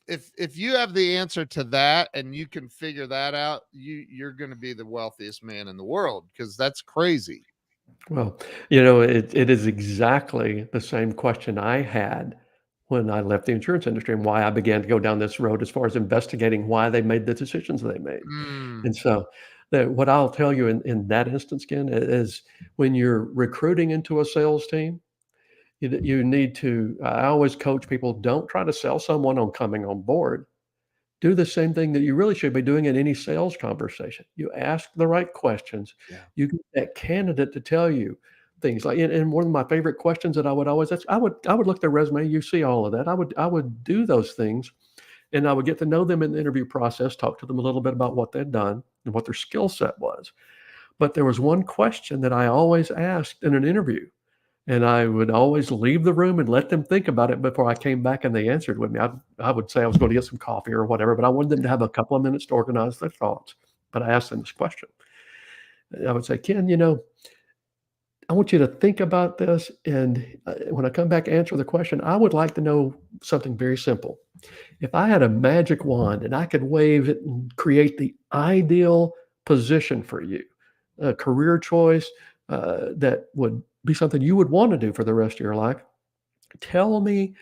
if you have the answer to that and you can figure that out, you're going to be the wealthiest man in the world, because that's crazy. Well, it is exactly the same question I had when I left the insurance industry and why I began to go down this road as far as investigating why they made the decisions they made. Mm, And so what I'll tell you in that instance, Ken, is when you're recruiting into a sales team, you need to, I always coach people, don't try to sell someone on coming on board. Do the same thing that you really should be doing in any sales conversation. You ask the right questions. yeah. You get that candidate to tell you things like, and one of my favorite questions that I would always ask, I would look at their resume. You see all of that. I would do those things, and I would get to know them in the interview process. Talk to them a little bit about what they'd done and what their skill set was. But there was one question that I always asked in an interview, and I would always leave the room and let them think about it before I came back and they answered with me. I would say I was going to get some coffee or whatever, but I wanted them to have a couple of minutes to organize their thoughts. But I asked them this question. I would say, Ken, I want you to think about this. And when I come back and answer the question, I would like to know something very simple. If I had a magic wand and I could wave it and create the ideal position for you, a career choice that would be something you would want to do for the rest of your life, tell me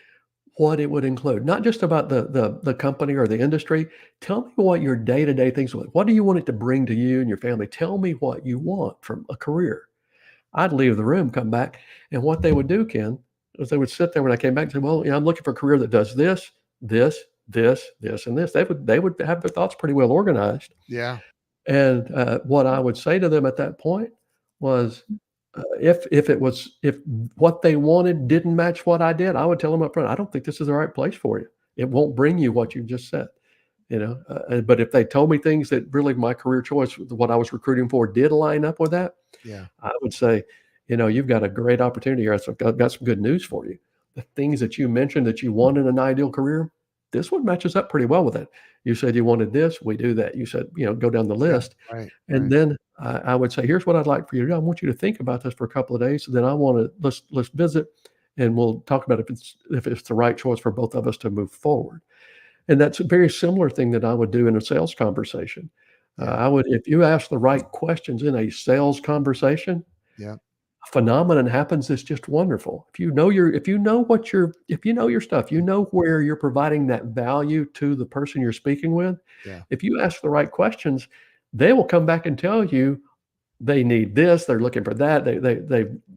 what it would include. Not just about the company or the industry. Tell me what your day-to-day things would. What do you want it to bring to you and your family? Tell me what you want from a career. I'd leave the room, come back, and what they would do, Ken, is they would sit there when I came back and say, "Well, I'm looking for a career that does this, this, this, and this." They would have their thoughts pretty well organized. Yeah. And what I would say to them at that point was, if what they wanted didn't match what I did, I would tell them up front, I don't think this is the right place for you. It won't bring you what you just said. But if they told me things that really my career choice, what I was recruiting for, did line up with that, Yeah. I would say, you've got a great opportunity here. So I've got some good news for you. The things that you mentioned that you want in an ideal career, this one matches up pretty well with it. You said you wanted this, we do that. You said, go down the Yeah. list. Right. And Right. then I would say, here's what I'd like for you to do. I want you to think about this for a couple of days. And then let's visit, and we'll talk about if it's the right choice for both of us to move forward. And that's a very similar thing that I would do in a sales conversation. Yeah. If you ask the right questions in a sales conversation, Yeah. a phenomenon happens that's just wonderful. If you know your stuff, you know where you're providing that value to the person you're speaking with. Yeah. If you ask the right questions, they will come back and tell you they need this, they're looking for that,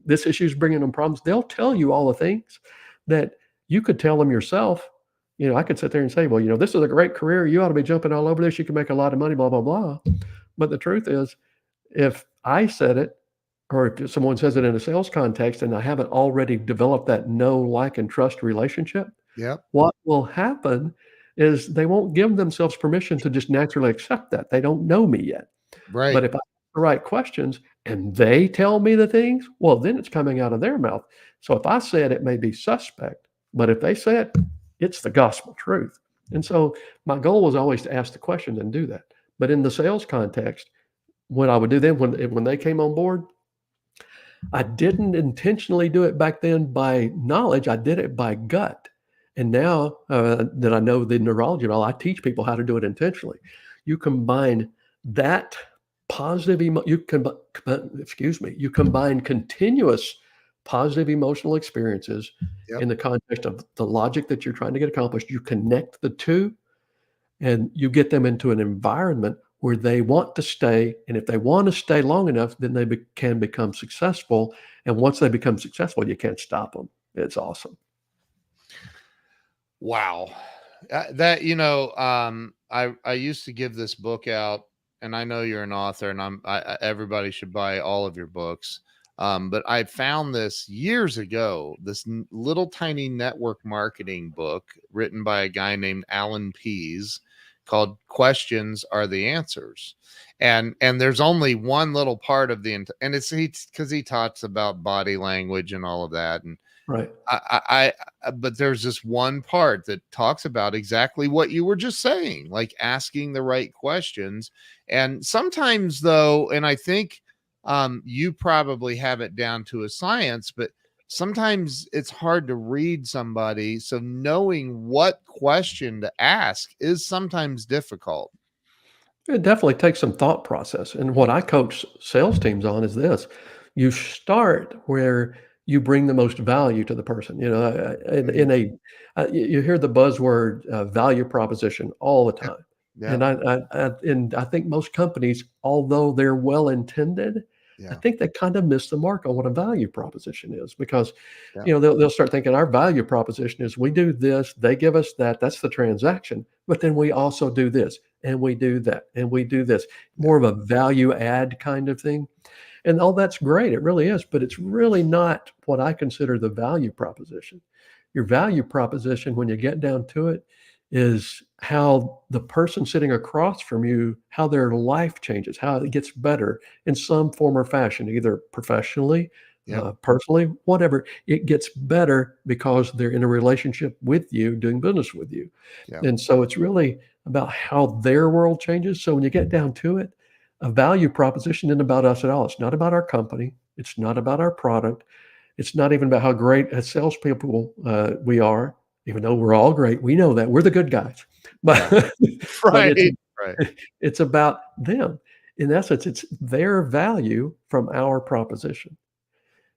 this issue's bringing them problems. They'll tell you all the things that you could tell them yourself. I could sit there and say, well, this is a great career. You ought to be jumping all over this. You can make a lot of money, blah, blah, blah. But the truth is, if I said it, or if someone says it in a sales context and I haven't already developed that know, like, and trust relationship, Yep. what will happen is they won't give themselves permission to just naturally accept that. They don't know me yet. Right. But if I the right questions and they tell me the things, well, then it's coming out of their mouth. So if I say it may be suspect, but if they say it, it's the gospel truth. And so my goal was always to ask the questions and do that. But in the sales context, what I would do then when they came on board, I didn't intentionally do it back then by knowledge. I did it by gut. And now that I know the neurology and all, I teach people how to do it intentionally. You combine that positive you combine continuous positive emotional experiences Yep. in the context of the logic that you're trying to get accomplished. You connect the two and you get them into an environment where they want to stay. And if they want to stay long enough, then they can become successful. And once they become successful, you can't stop them. It's awesome. Wow. I used to give this book out, and I know you're an author, and everybody should buy all of your books. But I found this years ago, this little tiny network marketing book written by a guy named Alan Pease called Questions Are the Answers. And there's only one little part of and it's because he talks about body language and all of that. And Right. but there's this one part that talks about exactly what you were just saying, like asking the right questions. And sometimes though, and I think you probably have it down to a science, but sometimes it's hard to read somebody. So knowing what question to ask is sometimes difficult. It definitely takes some thought process. And what I coach sales teams on is this: you start where you bring the most value to the person. You hear the buzzword value proposition all the time. Yeah. And I think most companies, although they're well intended, I Yeah. think they kind of miss the mark on what a value proposition is because, Yeah. they'll start thinking our value proposition is we do this, they give us that, that's the transaction, but then we also do this and we do that and we do this, more of a value add kind of thing. And all that's great, it really is, but it's really not what I consider the value proposition. Your value proposition, when you get down to it, is how the person sitting across from you, how their life changes, how it gets better in some form or fashion, either professionally, Yeah. personally, whatever. It gets better because they're in a relationship with you, doing business with you. Yeah. And so it's really about how their world changes. So when you get down to it, a value proposition isn't about us at all. It's not about our company. It's not about our product. It's not even about how great as salespeople we are, even though we're all great. We know that we're the good guys, but but Right. Right. it's about them. In essence, it's their value from our proposition.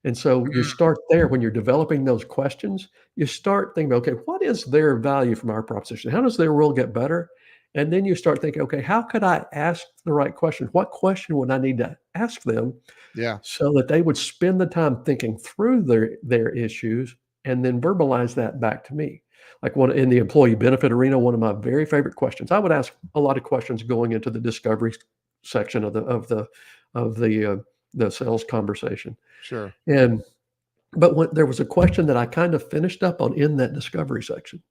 And so you start there when you're developing those questions. You start thinking, okay, what is their value from our proposition? How does their world get better? And then you start thinking, okay, how could I ask the right questions? What question would I need to ask them Yeah. so that they would spend the time thinking through their issues and then verbalize that back to me? Like one in the employee benefit arena, one of my very favorite questions. I would ask a lot of questions going into the discovery section of the sales conversation. Sure. But there was a question that I kind of finished up on in that discovery section.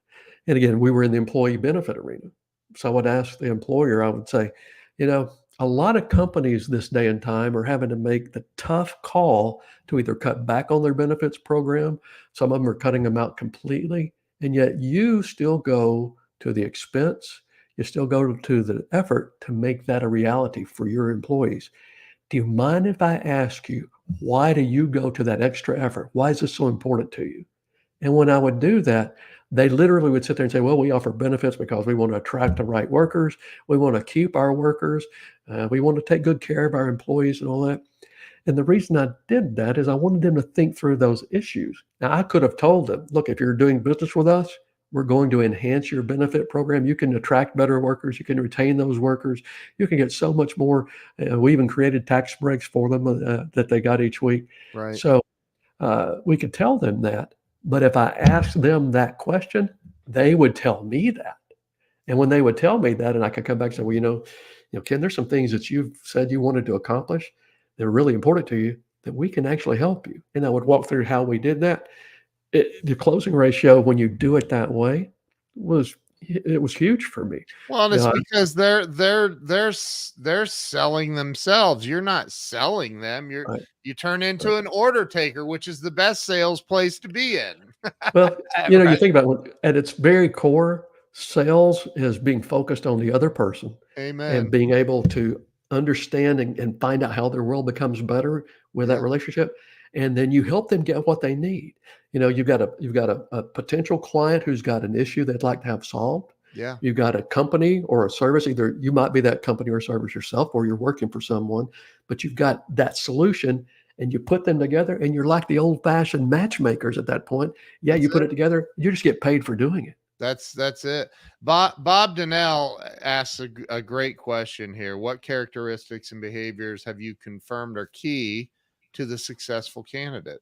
And again, we were in the employee benefit arena. So I would ask the employer, I would say, a lot of companies this day and time are having to make the tough call to either cut back on their benefits program. Some of them are cutting them out completely. And yet you still go to the expense. You still go to the effort to make that a reality for your employees. Do you mind if I ask you, why do you go to that extra effort? Why is this so important to you? And when I would do that, they literally would sit there and say, well, we offer benefits because we want to attract the right workers. We want to keep our workers. We want to take good care of our employees and all that. And the reason I did that is I wanted them to think through those issues. Now, I could have told them, look, if you're doing business with us, we're going to enhance your benefit program. You can attract better workers. You can retain those workers. You can get so much more. We even created tax breaks for them that they got each week. Right. So we could tell them that. But if I asked them that question, they would tell me that. And when they would tell me that, and I could come back and say, well, Ken, there's some things that you've said you wanted to accomplish that are really important to you that we can actually help you. And I would walk through how we did that. The closing ratio, when you do it that way, was it was huge for me. Well, and You it's know, because they're selling themselves. You're not selling them. I, You turn I, into an order taker, which is the best sales place to be in. well, you Right. think about what at its very core, sales is being focused on the other person and Amen. being able to understand and find out how their world becomes better with that Yeah. relationship. And then you help them get what they need. You've got a potential client who's got an issue they'd like to have solved. Yeah. You've got a company or a service, either you might be that company or service yourself, or you're working for someone, but you've got that solution and you put them together and you're like the old fashioned matchmakers at that point. Yeah, That's you put it. it together, you just get paid for doing it. That's it. Bob Donnell asks a great question here. What characteristics and behaviors have you confirmed are key to the successful candidate?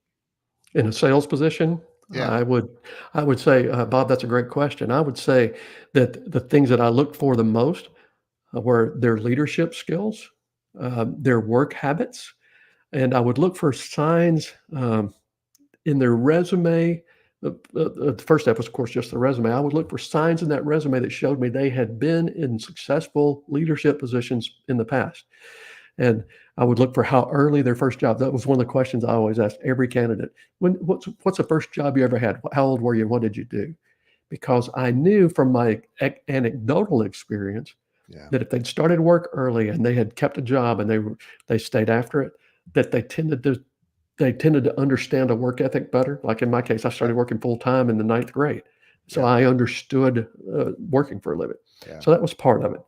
In a sales position, Yeah. I would say, Bob, that's a great question. I would say that the things that I looked for the most were their leadership skills, their work habits, and I would look for signs in their resume. The first step was, of course, just the resume. I would look for signs in that resume that showed me they had been in successful leadership positions in the past. And I would look for how early their first job. That was one of the questions I always asked every candidate. What's the first job you ever had? How old were you? What did you do? Because I knew from my anecdotal experience Yeah. that if they'd started work early and they had kept a job and they stayed after it, that they tended to understand a work ethic better. Like in my case, I started working full time in the ninth grade, so Yeah. I understood working for a living. Yeah. So that was part of it.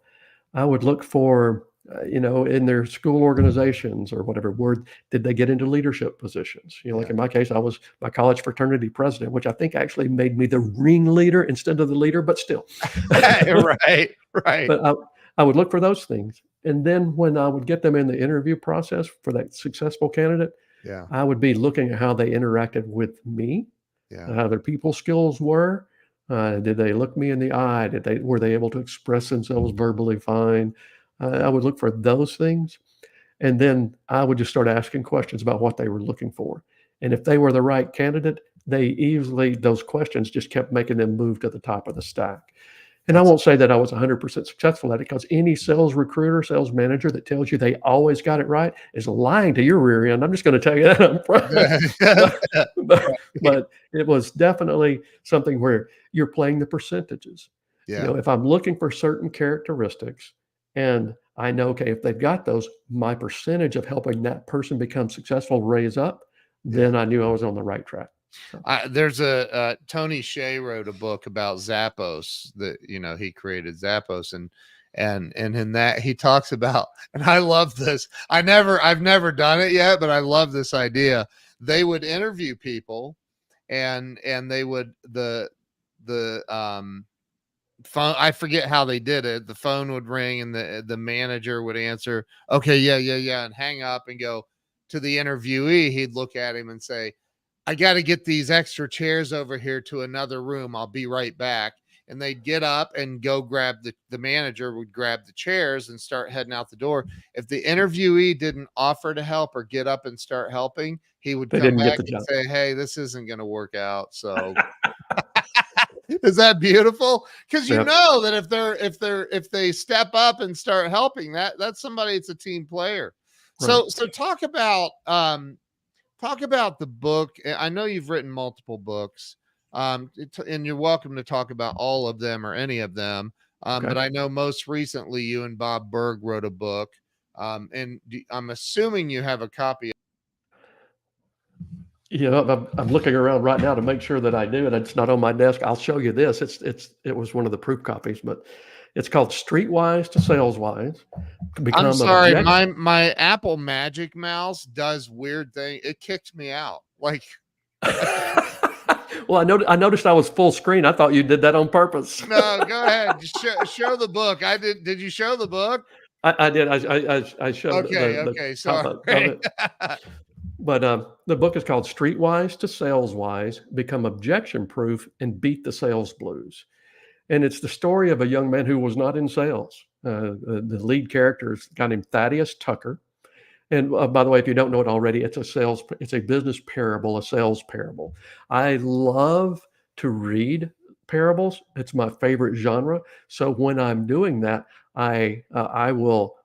I would look for, in their school organizations or whatever, where did they get into leadership positions? Like Yeah. in my case, I was my college fraternity president, which I think actually made me the ringleader instead of the leader, but still. Right. Right. But I would look for those things. And then when I would get them in the interview process for that successful candidate, Yeah. I would be looking at how they interacted with me, Yeah. how their people skills were. Did they look me in the eye? Were they able to express themselves verbally fine? I would look for those things, and then I would just start asking questions about what they were looking for. And if they were the right candidate, those questions just kept making them move to the top of the stack. And I That's won't say that I was 100% successful at it, because any sales recruiter, sales manager that tells you they always got it right is lying to your rear end. I'm just going to tell you that up front. but, but it was definitely something where you're playing the percentages. Yeah. If I'm looking for certain characteristics and I know, okay, if they've got those, my percentage of helping that person become successful raise up, then I knew I was on the right track. So, There's Tony Hsieh wrote a book about Zappos that, he created Zappos, and in that he talks about, and I love this. I've never done it yet, but I love this idea. They would interview people and they would, the phone, I forget how they did it. The phone would ring and the manager would answer, okay, yeah, and hang up and go to the interviewee. He'd look at him and say, I got to get these extra chairs over here to another room. I'll be right back. And they'd get up and go grab the manager would grab the chairs and start heading out the door. If the interviewee didn't offer to help or get up and start helping, he would they come didn't get back the and job. say, hey, this isn't going to work out. So is that beautiful? Because Yeah. that if they step up and start helping, that's somebody, it's a team player. Right. So talk about the book. I know you've written multiple books, and you're welcome to talk about all of them or any of them. Okay. But I know most recently you and Bob Burg wrote a book, and I'm assuming you have a copy. I'm looking around right now to make sure that I do, and it's not on my desk. I'll show you this. It was one of the proof copies, but it's called Streetwise to Saleswise. I'm sorry, my Apple Magic Mouse does weird thing. It kicked me out. Like, Well, I noticed I was full screen. I thought you did that on purpose. no, go ahead. Just show the book. I did. Did you show the book? I did. I showed Okay. the Okay. top Sorry. of it. But the book is called Streetwise to Saleswise, Become Objection Proof and Beat the Sales Blues. And it's the story of a young man who was not in sales. The lead character is a guy named Thaddeus Tucker. And by the way, if you don't know it already, it's a business parable, a sales parable. I love to read parables. It's my favorite genre. So when I'm doing that, I will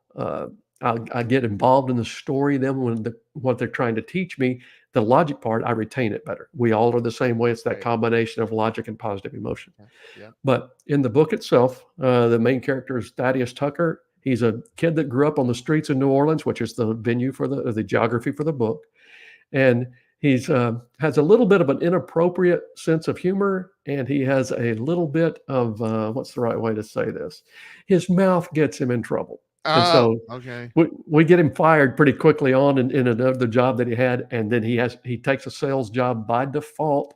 I get involved in the story. Then when what they're trying to teach me, the logic part, I retain it better. We all are the same way. It's that Right. combination of logic and positive emotion. Yeah. Yep. But in the book itself, the main character is Thaddeus Tucker. He's a kid that grew up on the streets of New Orleans, which is the venue for the geography for the book, and he's has a little bit of an inappropriate sense of humor, and he has a little bit of what's the right way to say this? His mouth gets him in trouble, and Oh, so okay. we get him fired pretty quickly on in another job that he had, and then he takes a sales job by default,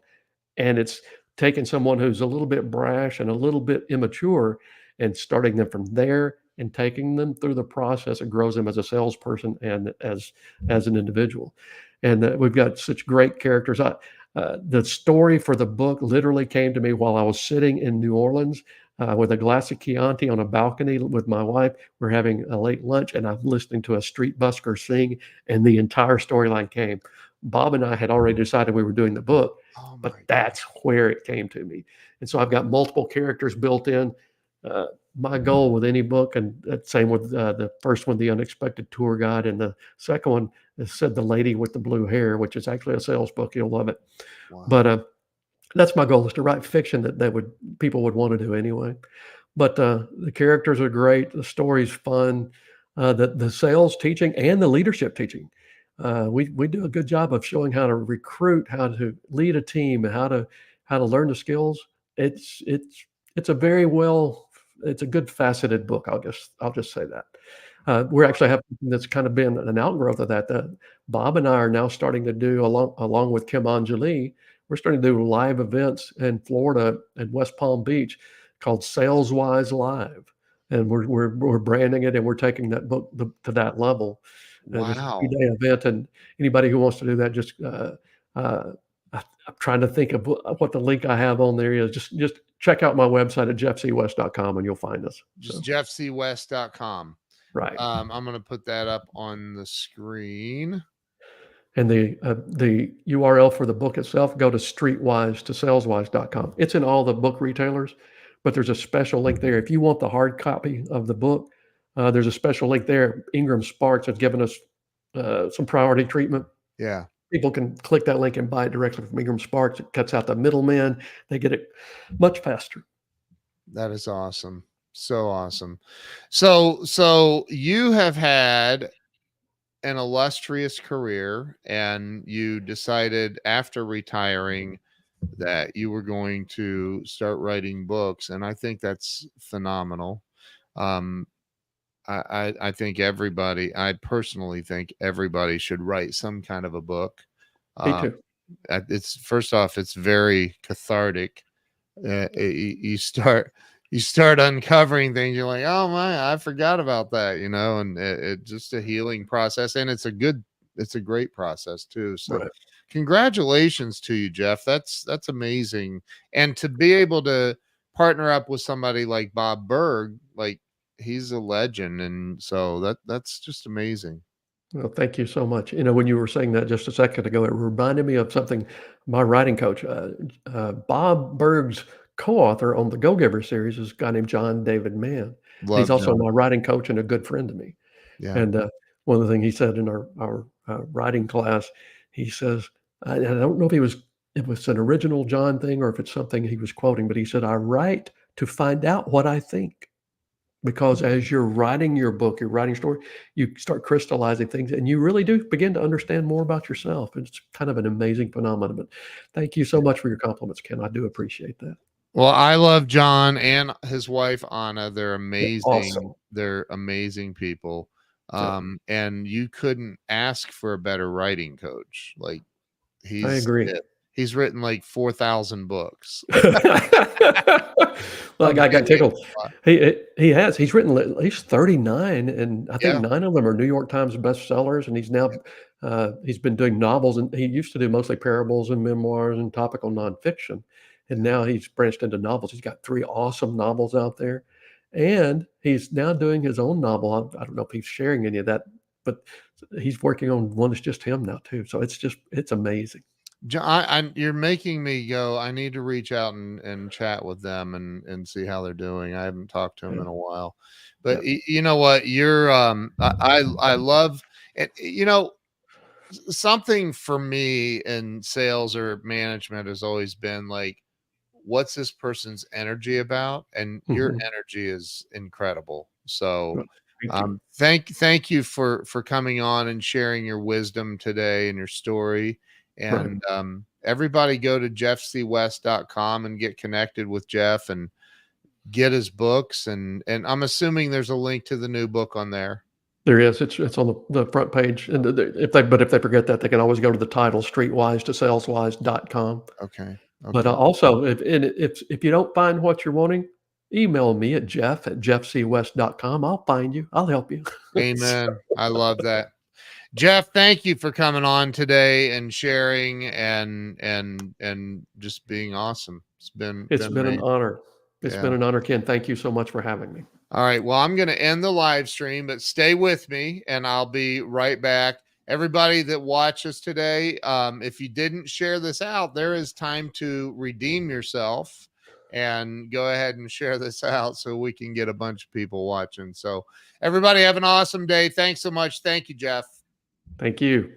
and it's taking someone who's a little bit brash and a little bit immature and starting them from there and taking them through the process. It grows them as a salesperson and as an individual. And we've got such great characters. The story for the book literally came to me while I was sitting in New Orleans with a glass of Chianti on a balcony with my wife. We're having a late lunch, and I'm listening to a street busker sing, and the entire storyline came. Bob and I had already decided we were doing the book, Oh my but God. that's where it came to me. And so I've got multiple characters built in. My goal with any book, and same with the first one, The Unexpected Tour Guide, and the second one said The Lady with the Blue Hair, which is actually a sales book. You'll love it. Wow. But that's my goal, is to write fiction that people would want to do anyway. But the characters are great. The story's fun. The sales teaching and the leadership teaching. We do a good job of showing how to recruit, how to lead a team, and how to learn the skills. It's a very it's a good faceted book. I'll just say that. We're actually having something that's kind of been an outgrowth of that. Bob and I are now starting to do, along with Kim Anjali, we're starting to do live events in Florida and West Palm Beach called Saleswise Live, and we're branding it, and we're taking that book to that level. And it's a Wow. 3-day event, and anybody who wants to do that, just I'm trying to think of what the link I have on there is. Just check out my website at jeffcwest.com, and you'll find us. Just jeffcwest.com. Right. I'm going to put that up on the screen. And the URL for the book itself, go to Streetwise to saleswise.com. It's in all the book retailers, but there's a special link there. If you want the hard copy of the book, there's a special link there. Ingram Sparks has given us some priority treatment. Yeah. People can click that link and buy it directly from Ingram Sparks. It cuts out the middleman. They get it much faster. That is awesome. So awesome. So you have had an illustrious career, and you decided after retiring that you were going to start writing books. And I think that's phenomenal. Um, I think I personally think everybody should write some kind of a book. Me Um, too. it's first off, it's very cathartic. You start uncovering things. You're like, oh my, I forgot about that, and it just a healing process, and it's a great process too. So Right. congratulations to you, Jeff. That's amazing. And to be able to partner up with somebody like Bob Burg, like, he's a legend, and so that's just amazing. Well, thank you so much. When you were saying that just a second ago, it reminded me of something my writing coach, Bob Burg's co-author on the Go Giver series, is a guy named John David Mann. He's Love also John. my writing coach and a good friend to me. Yeah. And one of the things he said in our writing class, he says, I don't know if it was an original John thing or if it's something he was quoting, but he said, I write to find out what I think. Because as you're writing your book, you're writing story, you start crystallizing things, and you really do begin to understand more about yourself. It's kind of an amazing phenomenon. But thank you so much for your compliments, Ken. I do appreciate that. Well, I love John and his wife Anna. They're They're amazing. awesome. They're amazing people. Yep. And you couldn't ask for a better writing coach. Like, I agree. he's written like 4,000 books. Well, I got tickled. Unbelievable. He's written at least 39, and I think Yeah. 9 of them are New York Times bestsellers, and he's been doing novels, and he used to do mostly parables and memoirs and topical nonfiction, and now he's branched into novels. He's got 3 awesome novels out there, and he's now doing his own novel. I don't know if he's sharing any of that, but he's working on one that's just him now too. So it's amazing. You're making me go. I need to reach out and chat with them and see how they're doing. I haven't talked to them Yeah. in a while, but Yeah. you know what? You're I love it. You know, something for me in sales or management has always been like, what's this person's energy about? And your Mhm. energy is incredible. So Well, thank you. thank you for coming on and sharing your wisdom today and your story. Right. And everybody go to jeffcwest.com and get connected with Jeff and get his books. And I'm assuming there's a link to the new book on there. There is. It's on the front page. And if they forget that, they can always go to the title, Streetwise to Saleswise.com. Okay. But Okay. also, if you don't find what you're wanting, email me at jeff@jeffcwest.com. I'll find you. I'll help you. Amen. I love that. Jeff, thank you for coming on today and sharing and just being awesome. It's It's been been an amazing. honor. It's Yeah. been an honor, Ken. Thank you so much for having me. All right. Well, I'm going to end the live stream, but stay with me and I'll be right back. Everybody that watches today, if you didn't share this out, there is time to redeem yourself and go ahead and share this out so we can get a bunch of people watching. So everybody have an awesome day. Thanks so much. Thank you, Jeff. Thank you.